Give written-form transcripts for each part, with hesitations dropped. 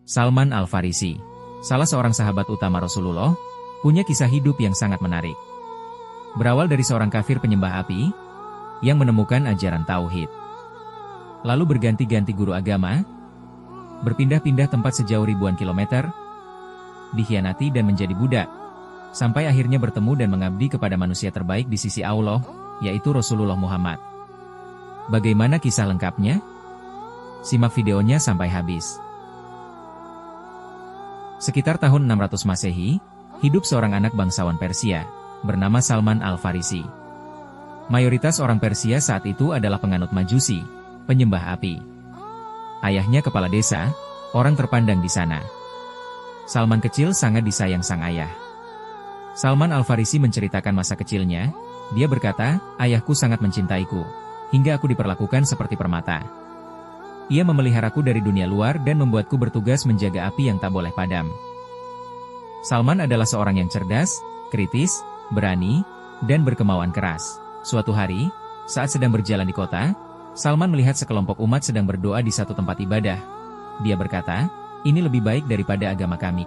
Salman Al-Farisi, salah seorang sahabat utama Rasulullah, punya kisah hidup yang sangat menarik. Berawal dari seorang kafir penyembah api, yang menemukan ajaran tauhid. Lalu berganti-ganti guru agama, berpindah-pindah tempat sejauh ribuan kilometer, dikhianati dan menjadi budak, sampai akhirnya bertemu dan mengabdi kepada manusia terbaik di sisi Allah, yaitu Rasulullah Muhammad. Bagaimana kisah lengkapnya? Simak videonya sampai habis. Sekitar tahun 600 Masehi, hidup seorang anak bangsawan Persia, bernama Salman Al-Farisi. Mayoritas orang Persia saat itu adalah penganut Majusi, penyembah api. Ayahnya kepala desa, orang terpandang di sana. Salman kecil sangat disayang sang ayah. Salman Al-Farisi menceritakan masa kecilnya, dia berkata, "Ayahku sangat mencintaiku, hingga aku diperlakukan seperti permata. Ia memeliharaku dari dunia luar dan membuatku bertugas menjaga api yang tak boleh padam." Salman adalah seorang yang cerdas, kritis, berani, dan berkemauan keras. Suatu hari, saat sedang berjalan di kota, Salman melihat sekelompok umat sedang berdoa di satu tempat ibadah. Dia berkata, "Ini lebih baik daripada agama kami."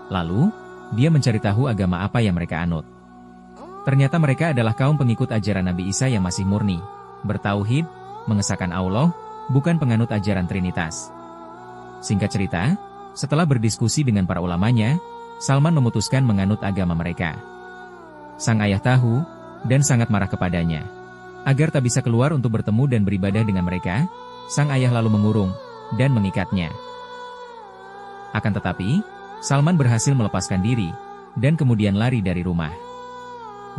Lalu, dia mencari tahu agama apa yang mereka anut. Ternyata mereka adalah kaum pengikut ajaran Nabi Isa yang masih murni, bertauhid, mengesahkan Allah, bukan penganut ajaran Trinitas. Singkat cerita, setelah berdiskusi dengan para ulamanya, Salman memutuskan menganut agama mereka. Sang ayah tahu, dan sangat marah kepadanya. Agar tak bisa keluar untuk bertemu dan beribadah dengan mereka, sang ayah lalu mengurung, dan mengikatnya. Akan tetapi, Salman berhasil melepaskan diri, dan kemudian lari dari rumah.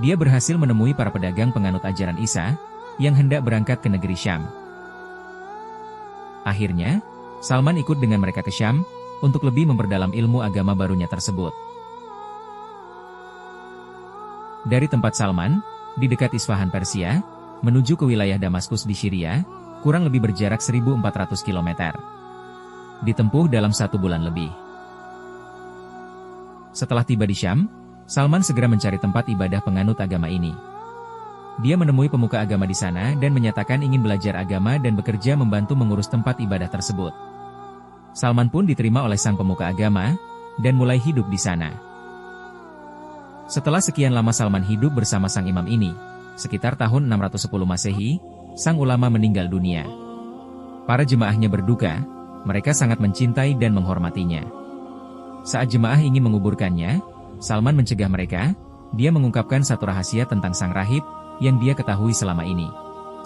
Dia berhasil menemui para pedagang penganut ajaran Isa, yang hendak berangkat ke negeri Syam. Akhirnya, Salman ikut dengan mereka ke Syam, untuk lebih memperdalam ilmu agama barunya tersebut. Dari tempat Salman, di dekat Isfahan Persia, menuju ke wilayah Damaskus di Syria, kurang lebih berjarak 1.400 km. Ditempuh dalam 1 bulan lebih. Setelah tiba di Syam, Salman segera mencari tempat ibadah penganut agama ini. Dia menemui pemuka agama di sana dan menyatakan ingin belajar agama dan bekerja membantu mengurus tempat ibadah tersebut. Salman pun diterima oleh sang pemuka agama, dan mulai hidup di sana. Setelah sekian lama Salman hidup bersama sang imam ini, sekitar tahun 610 Masehi, sang ulama meninggal dunia. Para jemaahnya berduka, mereka sangat mencintai dan menghormatinya. Saat jemaah ingin menguburkannya, Salman mencegah mereka. Dia mengungkapkan satu rahasia tentang sang rahib, yang dia ketahui selama ini.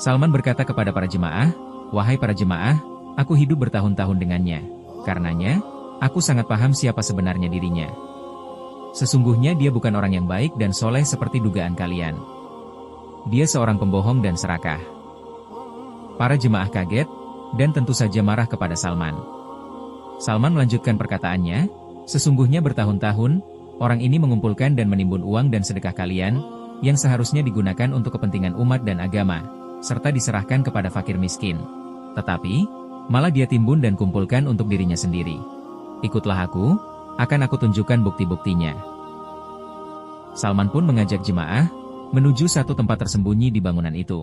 Salman berkata kepada para jemaah, "Wahai para jemaah, aku hidup bertahun-tahun dengannya. Karenanya, aku sangat paham siapa sebenarnya dirinya. Sesungguhnya dia bukan orang yang baik dan soleh seperti dugaan kalian. Dia seorang pembohong dan serakah." Para jemaah kaget, dan tentu saja marah kepada Salman. Salman melanjutkan perkataannya, "Sesungguhnya bertahun-tahun, orang ini mengumpulkan dan menimbun uang dan sedekah kalian, yang seharusnya digunakan untuk kepentingan umat dan agama, serta diserahkan kepada fakir miskin. Tetapi, malah dia timbun dan kumpulkan untuk dirinya sendiri. Ikutlah aku, akan aku tunjukkan bukti-buktinya." Salman pun mengajak jemaah, menuju satu tempat tersembunyi di bangunan itu.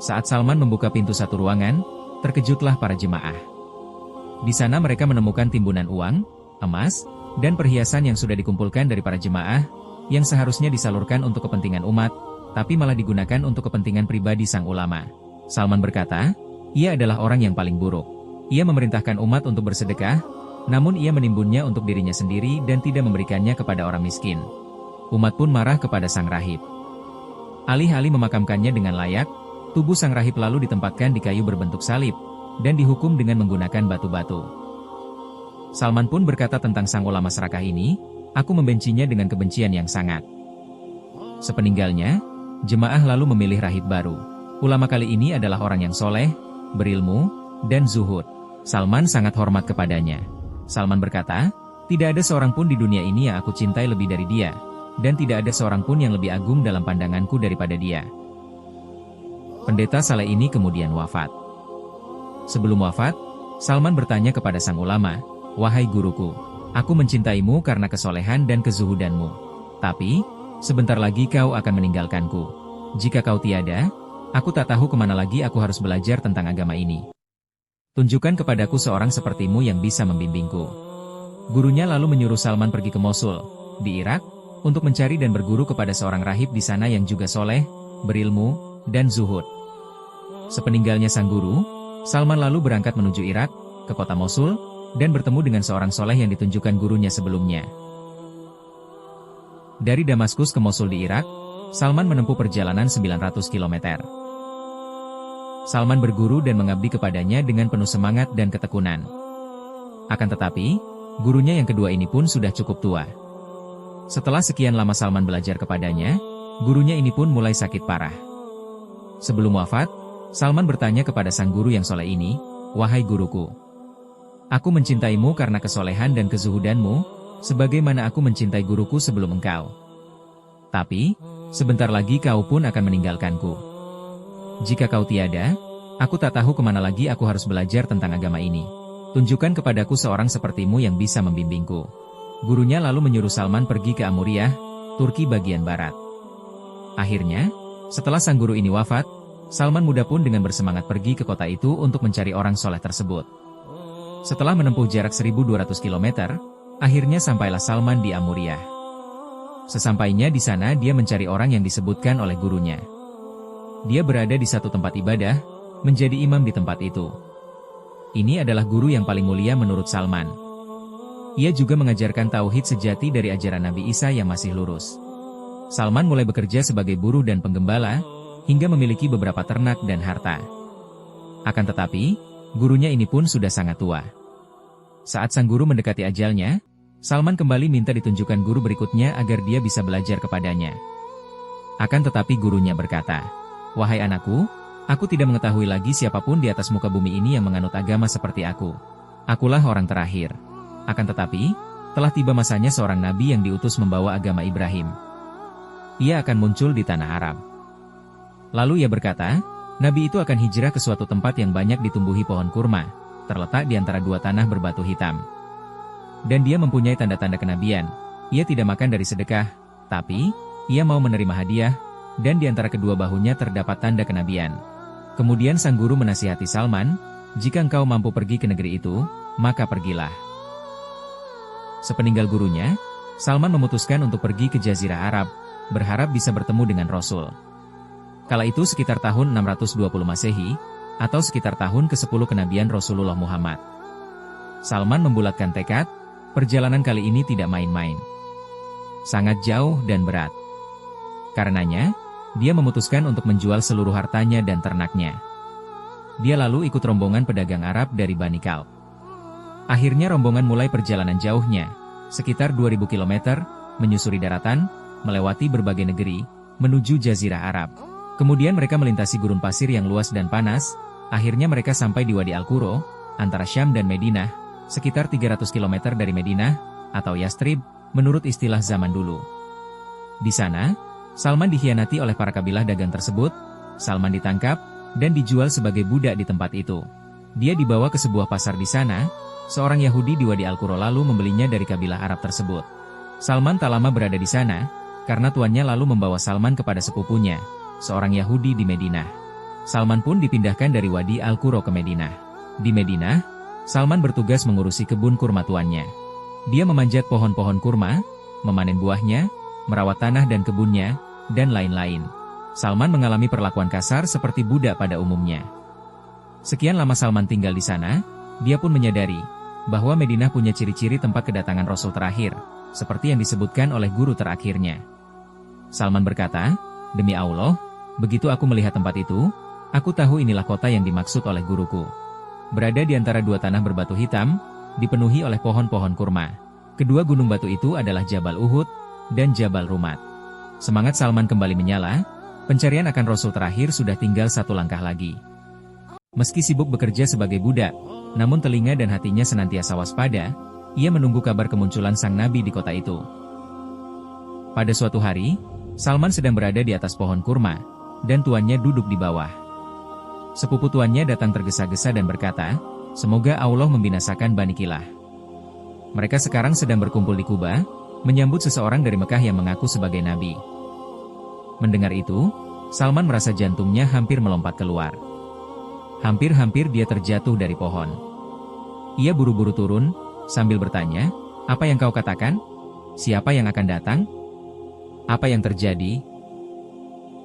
Saat Salman membuka pintu satu ruangan, terkejutlah para jemaah. Di sana mereka menemukan timbunan uang, emas, dan perhiasan yang sudah dikumpulkan dari para jemaah, yang seharusnya disalurkan untuk kepentingan umat, tapi malah digunakan untuk kepentingan pribadi sang ulama. Salman berkata, ia adalah orang yang paling buruk. Ia memerintahkan umat untuk bersedekah, namun ia menimbunnya untuk dirinya sendiri dan tidak memberikannya kepada orang miskin. Umat pun marah kepada sang rahib. Alih-alih memakamkannya dengan layak, tubuh sang rahib lalu ditempatkan di kayu berbentuk salib, dan dihukum dengan menggunakan batu-batu. Salman pun berkata tentang sang ulama serakah ini, "Aku membencinya dengan kebencian yang sangat." Sepeninggalnya, jemaah lalu memilih rahib baru. Ulama kali ini adalah orang yang soleh, berilmu, dan zuhud. Salman sangat hormat kepadanya. Salman berkata, "Tidak ada seorang pun di dunia ini yang aku cintai lebih dari dia, dan tidak ada seorang pun yang lebih agung dalam pandanganku daripada dia." Pendeta saleh ini kemudian wafat. Sebelum wafat, Salman bertanya kepada sang ulama, "Wahai guruku, aku mencintaimu karena kesolehan dan kezuhudanmu. Tapi, sebentar lagi kau akan meninggalkanku. Jika kau tiada, aku tak tahu kemana lagi aku harus belajar tentang agama ini." Tunjukkan kepadaku seorang sepertimu yang bisa membimbingku. Gurunya lalu menyuruh Salman pergi ke Mosul, di Irak, untuk mencari dan berguru kepada seorang rahib di sana yang juga soleh, berilmu, dan zuhud. Sepeninggalnya sang guru, Salman lalu berangkat menuju Irak, ke kota Mosul, dan bertemu dengan seorang soleh yang ditunjukkan gurunya sebelumnya. Dari Damaskus ke Mosul di Irak, Salman menempuh perjalanan 900 km. Salman berguru dan mengabdi kepadanya dengan penuh semangat dan ketekunan. Akan tetapi, gurunya yang kedua ini pun sudah cukup tua. Setelah sekian lama Salman belajar kepadanya, gurunya ini pun mulai sakit parah. Sebelum wafat, Salman bertanya kepada sang guru yang soleh ini, "Wahai guruku, aku mencintaimu karena kesolehan dan kezuhudanmu, sebagaimana aku mencintai guruku sebelum engkau. Tapi, sebentar lagi kau pun akan meninggalkanku. Jika kau tiada, aku tak tahu kemana lagi aku harus belajar tentang agama ini. Tunjukkan kepadaku seorang sepertimu yang bisa membimbingku." Gurunya lalu menyuruh Salman pergi ke Amuriyah, Turki bagian barat. Akhirnya, setelah sang guru ini wafat, Salman muda pun dengan bersemangat pergi ke kota itu untuk mencari orang soleh tersebut. Setelah menempuh jarak 1200 km, akhirnya sampailah Salman di Amuriyah. Sesampainya di sana dia mencari orang yang disebutkan oleh gurunya. Dia berada di satu tempat ibadah, menjadi imam di tempat itu. Ini adalah guru yang paling mulia menurut Salman. Ia juga mengajarkan tauhid sejati dari ajaran Nabi Isa yang masih lurus. Salman mulai bekerja sebagai buruh dan penggembala, hingga memiliki beberapa ternak dan harta. Akan tetapi, gurunya ini pun sudah sangat tua. Saat sang guru mendekati ajalnya, Salman kembali minta ditunjukkan guru berikutnya agar dia bisa belajar kepadanya. Akan tetapi gurunya berkata, "Wahai anakku, aku tidak mengetahui lagi siapapun di atas muka bumi ini yang menganut agama seperti aku. Akulah orang terakhir. Akan tetapi, telah tiba masanya seorang nabi yang diutus membawa agama Ibrahim. Ia akan muncul di tanah Arab." Lalu ia berkata, nabi itu akan hijrah ke suatu tempat yang banyak ditumbuhi pohon kurma, terletak di antara dua tanah berbatu hitam. Dan dia mempunyai tanda-tanda kenabian. Ia tidak makan dari sedekah, tapi ia mau menerima hadiah, dan di antara kedua bahunya terdapat tanda kenabian. Kemudian sang guru menasihati Salman, "Jika engkau mampu pergi ke negeri itu, maka pergilah." Sepeninggal gurunya, Salman memutuskan untuk pergi ke Jazirah Arab, berharap bisa bertemu dengan Rasul. Kala itu sekitar tahun 620 Masehi, atau sekitar tahun ke-10 kenabian Rasulullah Muhammad. Salman membulatkan tekad, perjalanan kali ini tidak main-main. Sangat jauh dan berat. Karenanya, dia memutuskan untuk menjual seluruh hartanya dan ternaknya. Dia lalu ikut rombongan pedagang Arab dari Bani Kalb. Akhirnya rombongan mulai perjalanan jauhnya, sekitar 2000 km, menyusuri daratan, melewati berbagai negeri, menuju Jazirah Arab. Kemudian mereka melintasi gurun pasir yang luas dan panas, akhirnya mereka sampai di Wadi Al-Quro, antara Syam dan Madinah, sekitar 300 km dari Madinah, atau Yastrib, menurut istilah zaman dulu. Di sana, Salman dikhianati oleh para kabilah dagang tersebut. Salman ditangkap, dan dijual sebagai budak di tempat itu. Dia dibawa ke sebuah pasar di sana, seorang Yahudi di Wadi Al-Quro lalu membelinya dari kabilah Arab tersebut. Salman tak lama berada di sana, karena tuannya lalu membawa Salman kepada sepupunya, seorang Yahudi di Madinah. Salman pun dipindahkan dari Wadi Al-Quro ke Madinah. Di Madinah, Salman bertugas mengurusi kebun kurma tuannya. Dia memanjat pohon-pohon kurma, memanen buahnya, merawat tanah dan kebunnya, dan lain-lain. Salman mengalami perlakuan kasar seperti budak pada umumnya. Sekian lama Salman tinggal di sana, dia pun menyadari bahwa Madinah punya ciri-ciri tempat kedatangan Rasul terakhir, seperti yang disebutkan oleh guru terakhirnya. Salman berkata, "Demi Allah, begitu aku melihat tempat itu, aku tahu inilah kota yang dimaksud oleh guruku. Berada di antara dua tanah berbatu hitam, dipenuhi oleh pohon-pohon kurma. Kedua gunung batu itu adalah Jabal Uhud dan Jabal Rumat." Semangat Salman kembali menyala, pencarian akan Rasul terakhir sudah tinggal satu langkah lagi. Meski sibuk bekerja sebagai budak, namun telinga dan hatinya senantiasa waspada, ia menunggu kabar kemunculan sang nabi di kota itu. Pada suatu hari, Salman sedang berada di atas pohon kurma, dan tuannya duduk di bawah. Sepupu tuannya datang tergesa-gesa dan berkata, "Semoga Allah membinasakan Bani Kilah. Mereka sekarang sedang berkumpul di Kuba, menyambut seseorang dari Mekah yang mengaku sebagai nabi." Mendengar itu, Salman merasa jantungnya hampir melompat keluar. Hampir-hampir dia terjatuh dari pohon. Ia buru-buru turun, sambil bertanya, "Apa yang kau katakan? Siapa yang akan datang? Apa yang terjadi?"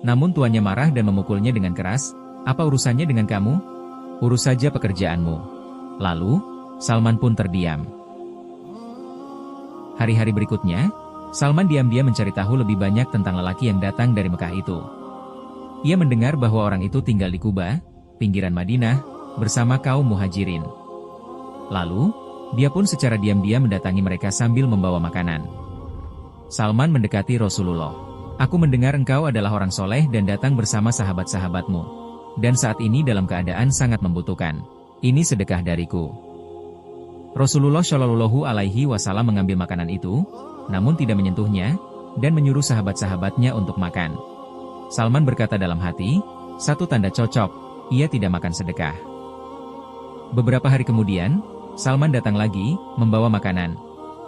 Namun tuannya marah dan memukulnya dengan keras. "Apa urusannya dengan kamu? Urus saja pekerjaanmu." Lalu, Salman pun terdiam. Hari-hari berikutnya, Salman diam-diam mencari tahu lebih banyak tentang lelaki yang datang dari Mekah itu. Ia mendengar bahwa orang itu tinggal di Kuba, pinggiran Madinah, bersama kaum muhajirin. Lalu, dia pun secara diam-diam mendatangi mereka sambil membawa makanan. Salman mendekati Rasulullah. "Aku mendengar engkau adalah orang soleh dan datang bersama sahabat-sahabatmu. Dan saat ini dalam keadaan sangat membutuhkan. Ini sedekah dariku." Rasulullah Shallallahu Alaihi Wasallam mengambil makanan itu, namun tidak menyentuhnya, dan menyuruh sahabat-sahabatnya untuk makan. Salman berkata dalam hati, "Satu tanda cocok, ia tidak makan sedekah." Beberapa hari kemudian, Salman datang lagi, membawa makanan.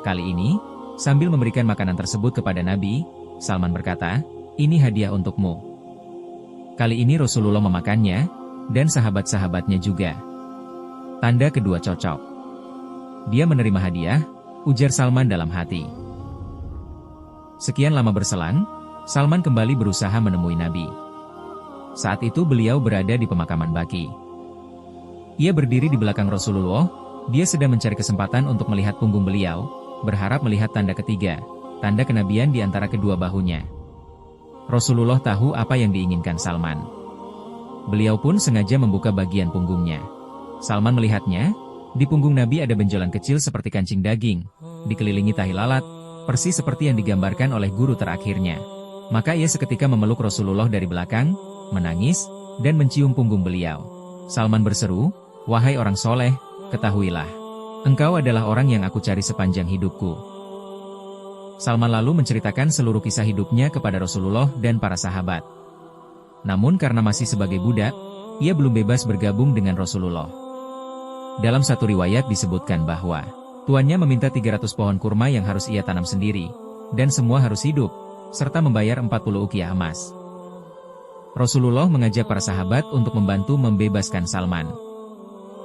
Kali ini, sambil memberikan makanan tersebut kepada Nabi, Salman berkata, "Ini hadiah untukmu." Kali ini Rasulullah memakannya, dan sahabat-sahabatnya juga. Tanda kedua cocok. "Dia menerima hadiah," ujar Salman dalam hati. Sekian lama berselang, Salman kembali berusaha menemui Nabi. Saat itu beliau berada di pemakaman Baqi. Ia berdiri di belakang Rasulullah, dia sedang mencari kesempatan untuk melihat punggung beliau, berharap melihat tanda ketiga, tanda kenabian di antara kedua bahunya. Rasulullah tahu apa yang diinginkan Salman. Beliau pun sengaja membuka bagian punggungnya. Salman melihatnya, di punggung Nabi ada benjolan kecil seperti kancing daging, dikelilingi tahi lalat, persis seperti yang digambarkan oleh guru terakhirnya. Maka ia seketika memeluk Rasulullah dari belakang, menangis, dan mencium punggung beliau. Salman berseru, "Wahai orang soleh, ketahuilah, engkau adalah orang yang aku cari sepanjang hidupku." Salman lalu menceritakan seluruh kisah hidupnya kepada Rasulullah dan para sahabat. Namun karena masih sebagai budak, ia belum bebas bergabung dengan Rasulullah. Dalam satu riwayat disebutkan bahwa tuannya meminta 300 pohon kurma yang harus ia tanam sendiri, dan semua harus hidup, serta membayar 40 ukiah emas. Rasulullah mengajak para sahabat untuk membantu membebaskan Salman.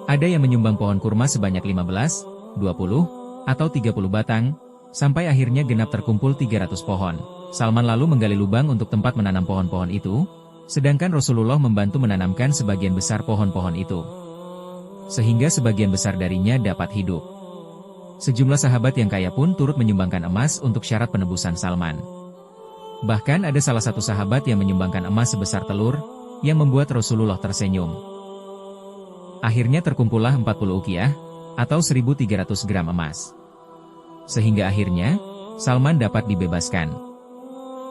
Ada yang menyumbang pohon kurma sebanyak 15, 20, atau 30 batang, sampai akhirnya genap terkumpul 300 pohon. Salman lalu menggali lubang untuk tempat menanam pohon-pohon itu, sedangkan Rasulullah membantu menanamkan sebagian besar pohon-pohon itu, sehingga sebagian besar darinya dapat hidup. Sejumlah sahabat yang kaya pun turut menyumbangkan emas untuk syarat penebusan Salman. Bahkan ada salah satu sahabat yang menyumbangkan emas sebesar telur, yang membuat Rasulullah tersenyum. Akhirnya terkumpullah 40 ukiah, atau 1.300 gram emas. Sehingga akhirnya, Salman dapat dibebaskan.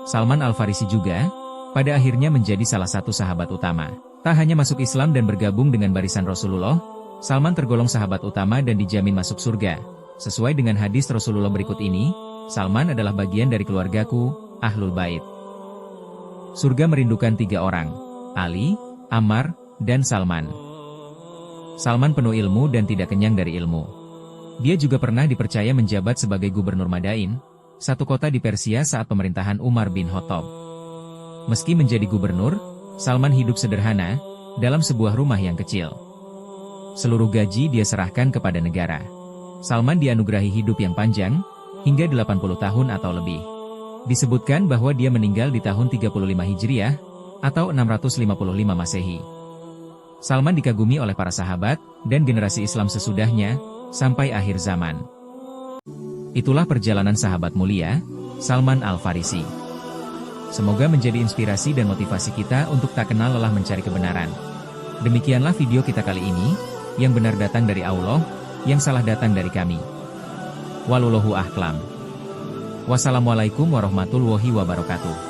Salman Al-Farisi juga, pada akhirnya menjadi salah satu sahabat utama. Tak hanya masuk Islam dan bergabung dengan barisan Rasulullah, Salman tergolong sahabat utama dan dijamin masuk surga. Sesuai dengan hadis Rasulullah berikut ini, Salman adalah bagian dari keluargaku, Ahlul Bait. Surga merindukan 3 orang, Ali, Ammar, dan Salman. Salman penuh ilmu dan tidak kenyang dari ilmu. Dia juga pernah dipercaya menjabat sebagai gubernur Madain, satu kota di Persia saat pemerintahan Umar bin Khattab. Meski menjadi gubernur, Salman hidup sederhana, dalam sebuah rumah yang kecil. Seluruh gaji dia serahkan kepada negara. Salman dianugerahi hidup yang panjang, hingga 80 tahun atau lebih. Disebutkan bahwa dia meninggal di tahun 35 Hijriah, atau 655 Masehi. Salman dikagumi oleh para sahabat, dan generasi Islam sesudahnya, sampai akhir zaman. Itulah perjalanan sahabat mulia, Salman Al-Farisi. Semoga menjadi inspirasi dan motivasi kita untuk tak kenal lelah mencari kebenaran. Demikianlah video kita kali ini, yang benar datang dari Allah, yang salah datang dari kami. Wallahu a'lam. Wassalamualaikum warahmatullahi wabarakatuh.